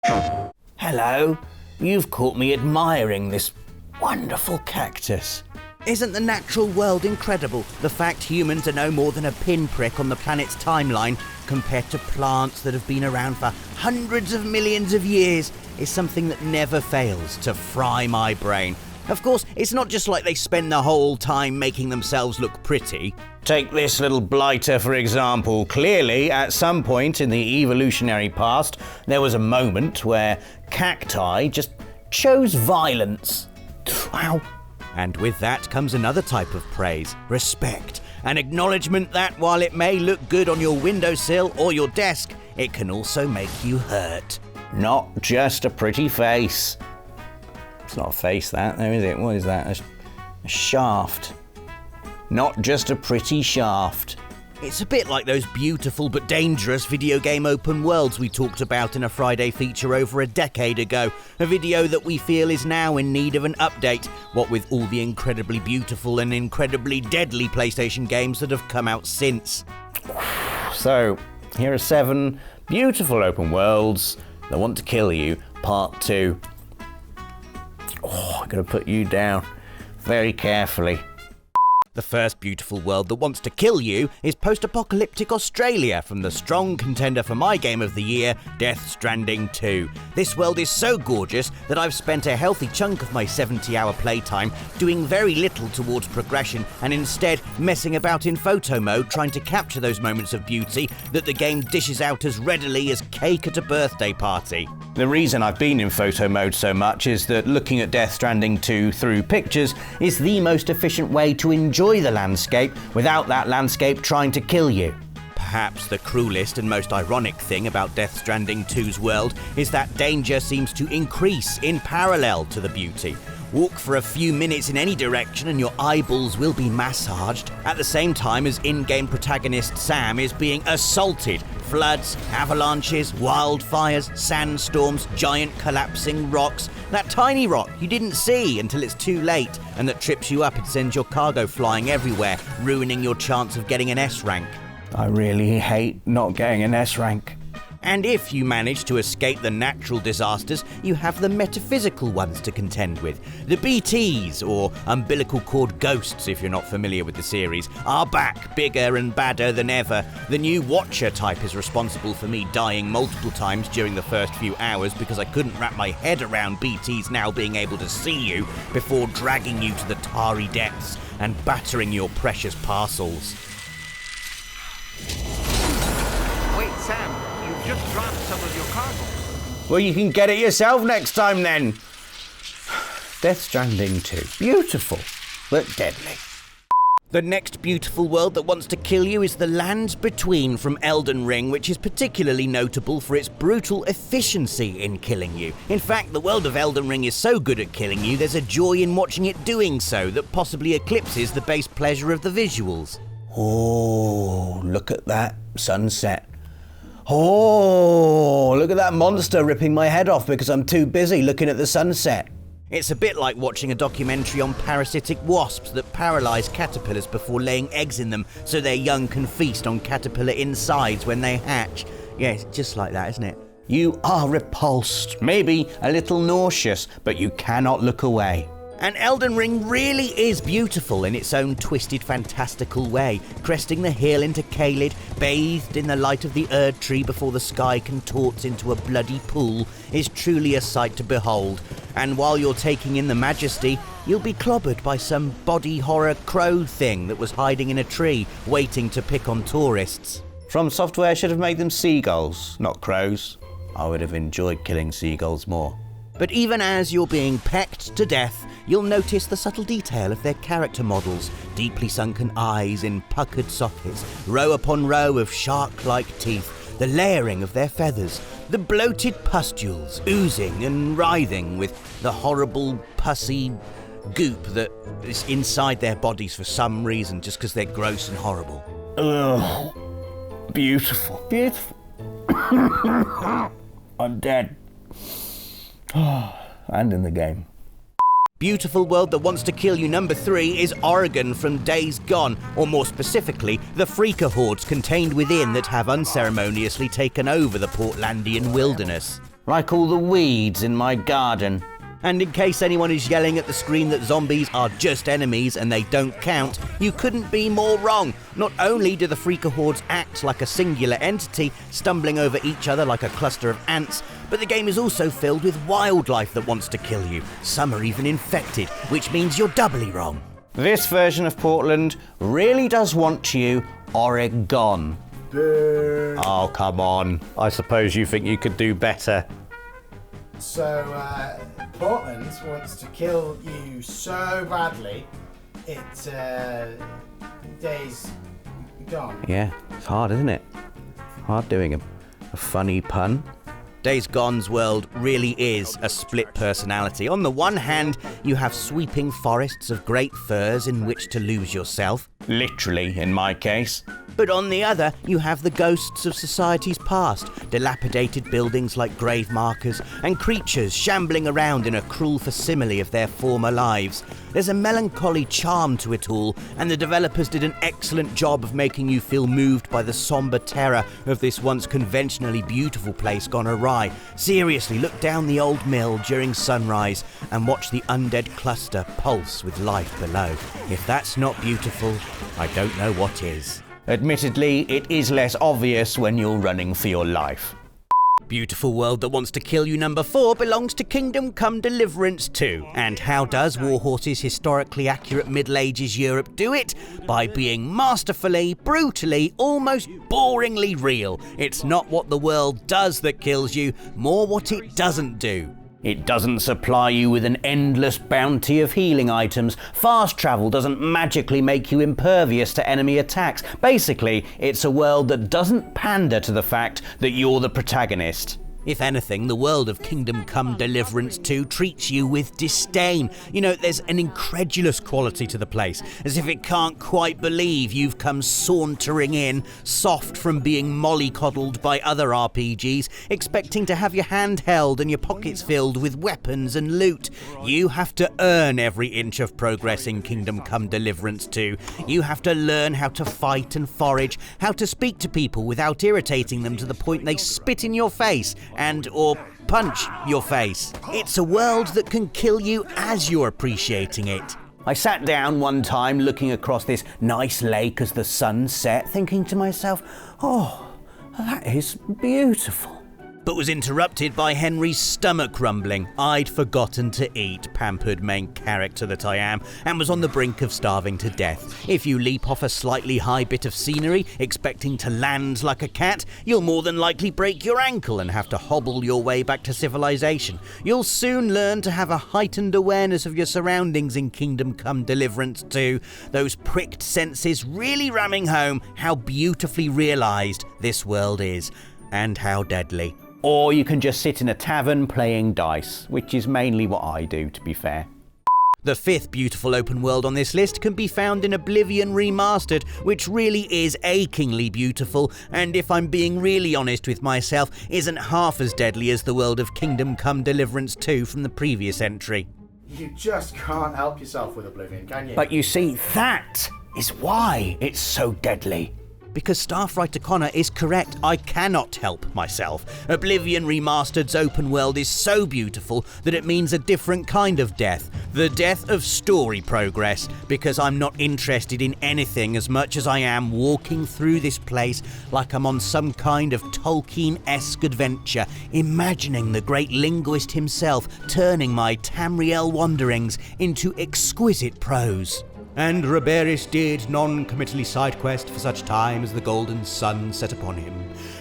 Hello, you've caught me admiring this wonderful cactus. Isn't the natural world incredible? The fact humans are no more than a pinprick on the planet's timeline compared to plants that have been around for hundreds of millions of years is something that never fails to fry my brain. Of course, it's not just like they spend the whole time making themselves look pretty. Take this little blighter, for example. Clearly, at some point in the evolutionary past, there was a moment where cacti just chose violence. Wow. And with that comes another type of praise, respect, an acknowledgement that while it may look good on your windowsill or your desk, it can also make you hurt. Not just a pretty face. It's not a face, that, though, is it? What is that? A shaft. Not just a pretty shaft. It's a bit like those beautiful but dangerous video game open worlds we talked about in a Friday feature over a decade ago. A video that we feel is now in need of an update, what with all the incredibly beautiful and incredibly deadly PlayStation games that have come out since. So, here are 7 beautiful open worlds that want to kill you, part 2. Oh, I'm going to put you down very carefully. The first beautiful world that wants to kill you is post-apocalyptic Australia from the strong contender for my game of the year, Death Stranding 2. This world is so gorgeous that I've spent a healthy chunk of my 70-hour playtime doing very little towards progression and instead messing about in photo mode trying to capture those moments of beauty that the game dishes out as readily as cake at a birthday party. The reason I've been in photo mode so much is that looking at Death Stranding 2 through pictures is the most efficient way to enjoy the landscape without that landscape trying to kill you. Perhaps the cruelest and most ironic thing about Death Stranding 2's world is that danger seems to increase in parallel to the beauty. Walk for a few minutes in any direction and your eyeballs will be massaged, at the same time as in-game protagonist Sam is being assaulted. Floods, avalanches, wildfires, sandstorms, giant collapsing rocks, that tiny rock you didn't see until it's too late and that trips you up and sends your cargo flying everywhere, ruining your chance of getting an S rank. I really hate not getting an S rank. And if you manage to escape the natural disasters, you have the metaphysical ones to contend with. The BTs, or umbilical cord ghosts if you're not familiar with the series, are back, bigger and badder than ever. The new Watcher type is responsible for me dying multiple times during the first few hours because I couldn't wrap my head around BTs now being able to see you before dragging you to the tarry depths and battering your precious parcels. Wait, Sam. Just dropped some of your cargo. Well, you can get it yourself next time then. Death Stranding 2. Beautiful, but deadly. The next beautiful world that wants to kill you is the Lands Between from Elden Ring, which is particularly notable for its brutal efficiency in killing you. In fact, the world of Elden Ring is so good at killing you, there's a joy in watching it doing so that possibly eclipses the base pleasure of the visuals. Oh, look at that sunset. Oh, look at that monster ripping my head off because I'm too busy looking at the sunset. It's a bit like watching a documentary on parasitic wasps that paralyse caterpillars before laying eggs in them so their young can feast on caterpillar insides when they hatch. Yeah, it's just like that, isn't it? You are repulsed, maybe a little nauseous, but you cannot look away. And Elden Ring really is beautiful in its own twisted, fantastical way. Cresting the hill into Caelid, bathed in the light of the Erd tree before the sky contorts into a bloody pool, is truly a sight to behold. And while you're taking in the majesty, you'll be clobbered by some body horror crow thing that was hiding in a tree, waiting to pick on tourists. From Software should have made them seagulls, not crows. I would have enjoyed killing seagulls more. But even as you're being pecked to death, you'll notice the subtle detail of their character models, deeply sunken eyes in puckered sockets, row upon row of shark-like teeth, the layering of their feathers, the bloated pustules oozing and writhing with the horrible pussy goop that is inside their bodies for some reason, just because they're gross and horrible. Ugh. Beautiful, beautiful. I'm dead. And in the game. Beautiful world that wants to kill you number 3 is Oregon from Days Gone, or more specifically, the freaker hordes contained within that have unceremoniously taken over the Portlandian wilderness. like all the weeds in my garden. And in case anyone is yelling at the screen that zombies are just enemies and they don't count, you couldn't be more wrong. Not only do the freaker hordes act like a singular entity, stumbling over each other like a cluster of ants, but the game is also filled with wildlife that wants to kill you. Some are even infected, which means you're doubly wrong. This version of Portland really does want you Oregon. Boo. Oh, come on. I suppose you think you could do better. So, Portland wants to kill you so badly, Days Gone. Yeah, it's hard, isn't it? Hard doing a funny pun. Days Gone's world really is a split personality. On the one hand, you have sweeping forests of great firs in which to lose yourself. Literally, in my case. But on the other, you have the ghosts of society's past, dilapidated buildings like grave markers, and creatures shambling around in a cruel facsimile of their former lives. There's a melancholy charm to it all, and the developers did an excellent job of making you feel moved by the somber terror of this once conventionally beautiful place gone awry. Seriously, look down the old mill during sunrise and watch the undead cluster pulse with life below. If that's not beautiful, I don't know what is. Admittedly, it is less obvious when you're running for your life. Beautiful World That Wants to Kill You number 4 belongs to Kingdom Come Deliverance 2. And how does Warhorse's historically accurate Middle Ages Europe do it? By being masterfully, brutally, almost boringly real. It's not what the world does that kills you, more what it doesn't do. It doesn't supply you with an endless bounty of healing items. Fast travel doesn't magically make you impervious to enemy attacks. Basically, it's a world that doesn't pander to the fact that you're the protagonist. If anything, the world of Kingdom Come Deliverance 2 treats you with disdain. You know, there's an incredulous quality to the place, as if it can't quite believe you've come sauntering in, soft from being mollycoddled by other RPGs, expecting to have your hand held and your pockets filled with weapons and loot. You have to earn every inch of progress in Kingdom Come Deliverance 2. You have to learn how to fight and forage, how to speak to people without irritating them to the point they spit in your face or punch your face. It's a world that can kill you as you're appreciating it. I sat down one time looking across this nice lake as the sun set, thinking to myself, oh, that is beautiful. But was interrupted by Henry's stomach rumbling. I'd forgotten to eat, pampered main character that I am, and was on the brink of starving to death. If you leap off a slightly high bit of scenery, expecting to land like a cat, you'll more than likely break your ankle and have to hobble your way back to civilization. You'll soon learn to have a heightened awareness of your surroundings in Kingdom Come Deliverance 2, those pricked senses really ramming home how beautifully realised this world is, and how deadly. Or you can just sit in a tavern playing dice, which is mainly what I do, to be fair. The fifth beautiful open world on this list can be found in Oblivion Remastered, which really is achingly beautiful, and if I'm being really honest with myself, isn't half as deadly as the world of Kingdom Come Deliverance 2 from the previous entry. You just can't help yourself with Oblivion, can you? But you see, that is why it's so deadly. Because Starfighter Connor is correct, I cannot help myself. Oblivion Remastered's open world is so beautiful that it means a different kind of death. The death of story progress, because I'm not interested in anything as much as I am walking through this place like I'm on some kind of Tolkien-esque adventure, imagining the great linguist himself turning my Tamriel wanderings into exquisite prose. And Roberus did non-committally side quest for such time as the golden sun set upon him,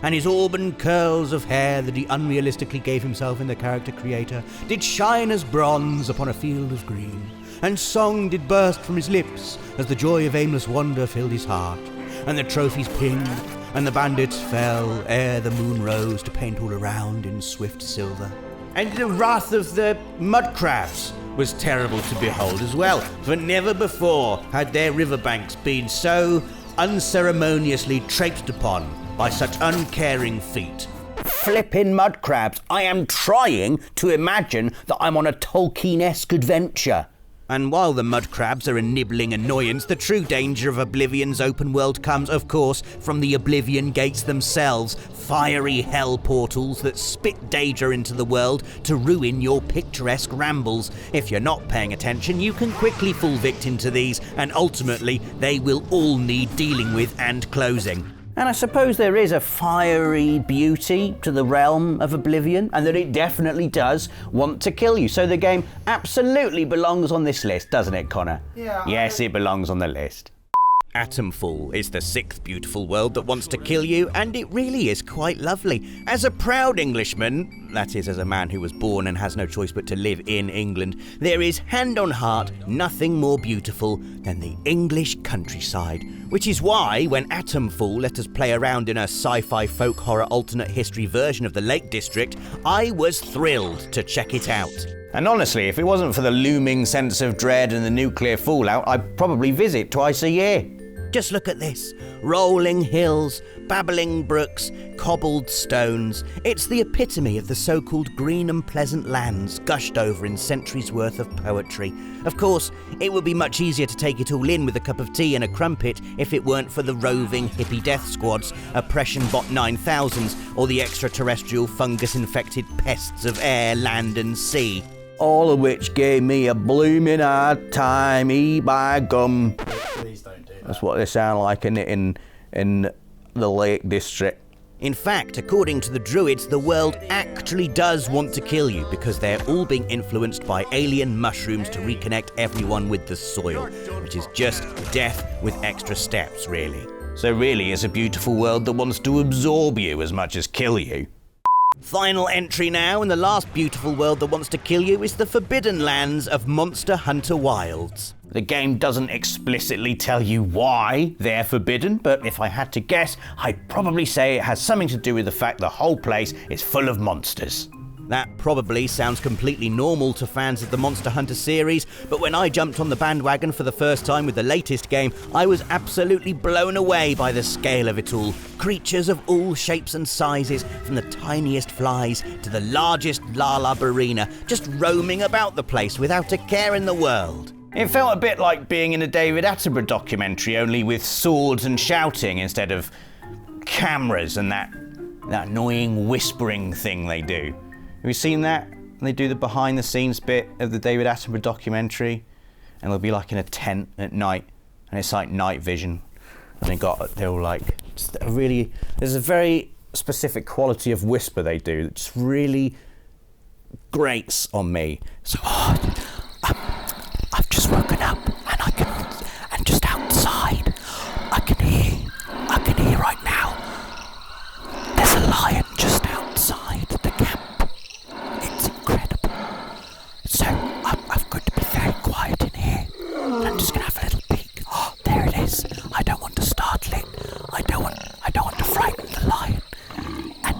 and his auburn curls of hair that he unrealistically gave himself in the character creator did shine as bronze upon a field of green, and song did burst from his lips as the joy of aimless wander filled his heart, and the trophies pinged, and the bandits fell ere the moon rose to paint all around in swift silver. And the wrath of the mud crabs was terrible to behold as well, for never before had their riverbanks been so unceremoniously traipsed upon by such uncaring feet. Flippin' mud crabs, I am trying to imagine that I'm on a Tolkien-esque adventure. And while the mud crabs are a nibbling annoyance, the true danger of Oblivion's open world comes, of course, from the Oblivion gates themselves, fiery hell portals that spit danger into the world to ruin your picturesque rambles. If you're not paying attention, you can quickly fall victim to these, and ultimately, they will all need dealing with and closing. And I suppose there is a fiery beauty to the realm of Oblivion, and that it definitely does want to kill you. So the game absolutely belongs on this list, doesn't it, Connor? Yeah. Yes, it belongs on the list. Atomool is the 6th beautiful world that wants to kill you, and it really is quite lovely. As a proud Englishman, that is, as a man who was born and has no choice but to live in England, there is, hand on heart, nothing more beautiful than the English countryside. Which is why, when Atomool let us play around in a sci-fi folk horror alternate history version of the Lake District, I was thrilled to check it out. And honestly, if it wasn't for the looming sense of dread and the nuclear fallout, I'd probably visit twice a year. Just look at this. Rolling hills, babbling brooks, cobbled stones. It's the epitome of the so-called green and pleasant lands gushed over in centuries' worth of poetry. Of course, it would be much easier to take it all in with a cup of tea and a crumpet if it weren't for the roving hippie death squads, oppression bot 9000s, or the extraterrestrial fungus-infected pests of air, land and sea. All of which gave me a blooming hard time, by gum. Please don't do that. That's what they sound like in the Lake District. In fact, according to the Druids, the world actually does want to kill you because they're all being influenced by alien mushrooms to reconnect everyone with the soil, which is just death with extra steps, really. So really, it's a beautiful world that wants to absorb you as much as kill you. Final entry now, and the last beautiful world that wants to kill you is the Forbidden Lands of Monster Hunter Wilds. The game doesn't explicitly tell you why they're forbidden, but if I had to guess, I'd probably say it has something to do with the fact the whole place is full of monsters. That probably sounds completely normal to fans of the Monster Hunter series, but when I jumped on the bandwagon for the first time with the latest game, I was absolutely blown away by the scale of it all. Creatures of all shapes and sizes, from the tiniest flies to the largest Lalabarina, just roaming about the place without a care in the world. It felt a bit like being in a David Attenborough documentary, only with swords and shouting instead of cameras and that annoying whispering thing they do. Have you seen that? And they do the behind-the-scenes bit of the David Attenborough documentary, and they'll be like in a tent at night, and it's like night vision. And they're all like, there's a very specific quality of whisper they do that just really grates on me. So, I've just woken up, and just outside, I can hear right now. There's a lion just outside the camp. It's incredible. So I've got to be very quiet in here. I'm just gonna have a little peek. Oh, there it is. I don't want to startle it. I don't want to frighten the lion. And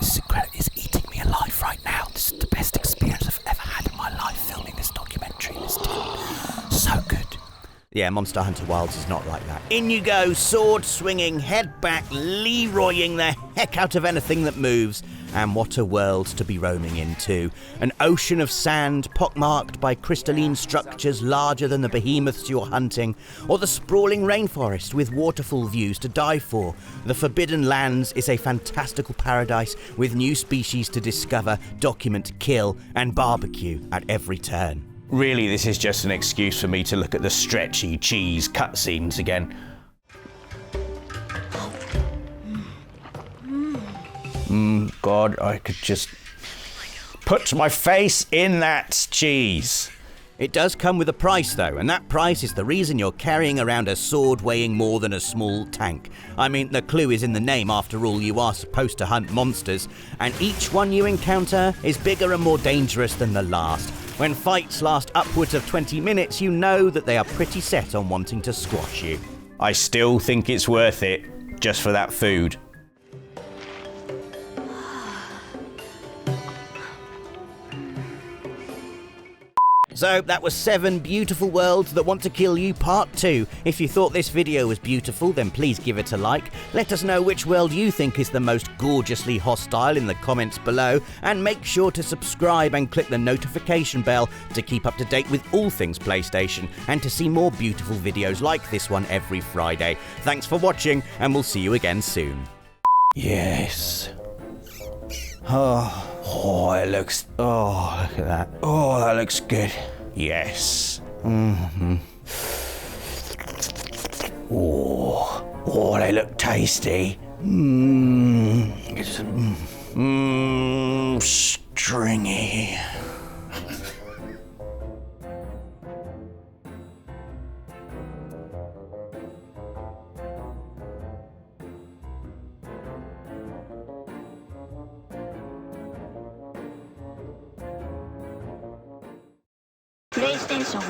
this is incredible. It's eating me alive right now. This is the best experience I've ever had in my life filming this documentary in this tent. So good. Yeah, Monster Hunter Wilds is not like that. In you go, sword swinging, head back, Leroying the heck out of anything that moves. And what a world to be roaming into. An ocean of sand pockmarked by crystalline structures larger than the behemoths you're hunting, or the sprawling rainforest with waterfall views to die for. The Forbidden Lands is a fantastical paradise with new species to discover, document, kill, and barbecue at every turn. Really, this is just an excuse for me to look at the stretchy cheese cutscenes again. God, I could just put my face in that cheese. It does come with a price though, and that price is the reason you're carrying around a sword weighing more than a small tank. I mean, the clue is in the name after all. You are supposed to hunt monsters, and each one you encounter is bigger and more dangerous than the last. When fights last upwards of 20 minutes, you know that they are pretty set on wanting to squash you. I still think it's worth it, just for that food. So that was 7 beautiful worlds that want to kill you part 2. If you thought this video was beautiful, then please give it a like. Let us know which world you think is the most gorgeously hostile in the comments below, and make sure to subscribe and click the notification bell to keep up to date with all things PlayStation and to see more beautiful videos like this one every Friday. Thanks for watching, and we'll see you again soon. Yes. Oh, it looks... Oh, look at that. Oh, that looks good. Yes. Mm-hmm. Oh, they look tasty. Stringy. PlayStation